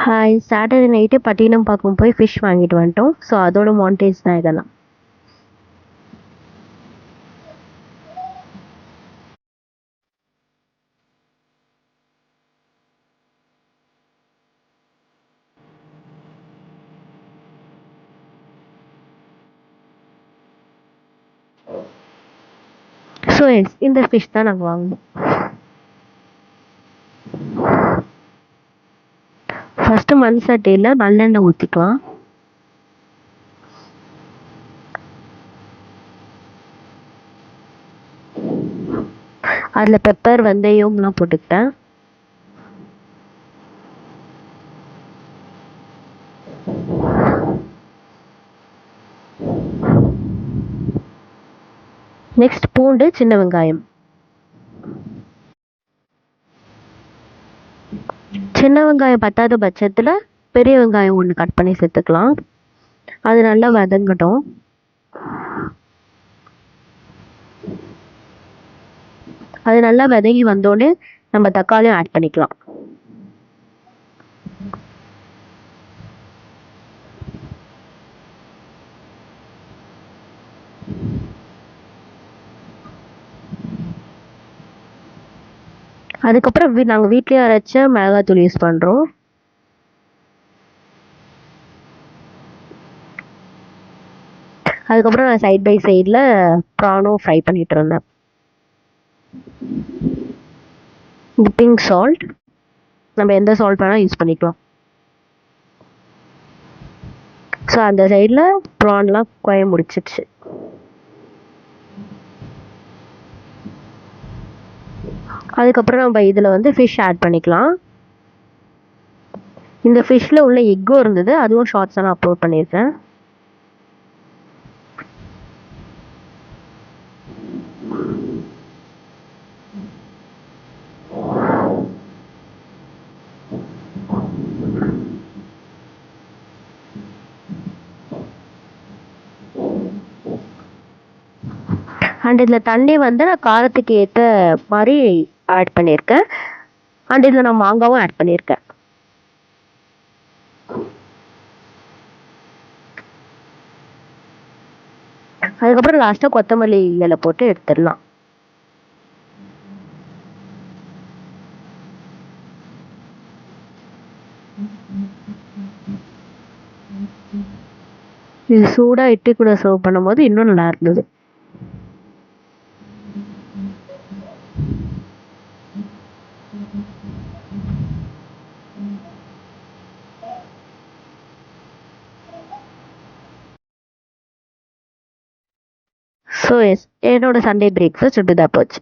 Hi! Saturday night Pattinapakkam போய் fish வாங்கிட்டு வந்துட்டோம். ஸோ அதோட மான்டேஜ் தான் இதெல்லாம். ஸோ எஸ் இந்த ஃபிஷ் தான் நாங்கள் வாங்கினோம். ஃபஸ்ட்டு மண் சட்டியில் நல்லெண்ணெய் ஊற்றிக்கலாம். அதில் பெப்பர், வெந்தயம்லாம் போட்டுக்கிட்டேன். நெக்ஸ்ட் பூண்டு, சின்ன வெங்காயம். சின்ன வெங்காயம் பத்தாத பட்சத்தில் பெரிய வெங்காயம் ஒன்று கட் பண்ணி சேர்த்துக்கலாம். அது நல்லா வதங்கட்டும். அது நல்லா வதங்கி வந்தோடனே நம்ம தக்காளியும் ஆட் பண்ணிக்கலாம். அதுக்கப்புறம் நாங்கள் வீட்டிலேயே அரைச்ச மிளகாத்தூள் யூஸ் பண்ணுறோம். அதுக்கப்புறம் நான் சைட் பை சைடில் ப்ரானும் ஃப்ரை பண்ணிட்டு இருந்தேன். டிப்பிங் சால்ட், நம்ம எந்த சால்ட் வேணால் யூஸ் பண்ணிக்கலாம். ஸோ அந்த சைடில் ப்ரான்லாம் குழைய முடிச்சிடுச்சு. அதுக்கப்புறம் நம்ம இதில் வந்து ஃபிஷ் ஆட் பண்ணிக்கலாம். இந்த ஃபிஷ்ஷில் உள்ள எக்கும் இருந்தது, அதுவும் ஷார்ட்ஸ் எல்லாம் அப்லோட் பண்ணியிருக்கேன். அண்ட் இதில் தண்ணி வந்து நான் காரத்துக்கு ஏற்ற மாதிரி ஆட் பண்ணியிருக்கேன். அண்ட் இதில் நான் மாங்காவும் ஆட் பண்ணியிருக்கேன். அதுக்கப்புறம் லாஸ்ட்டாக கொத்தமல்லி இலை போட்டு எடுத்துடலாம். இது சூடாக இட்லி கூட சர்வ் பண்ணும்போது இன்னும் நல்லா இருந்தது. ஸோ எஸ் என்னோட சண்டே பிரேக்ஃபாஸ்ட் இப்படி தான் போச்சு.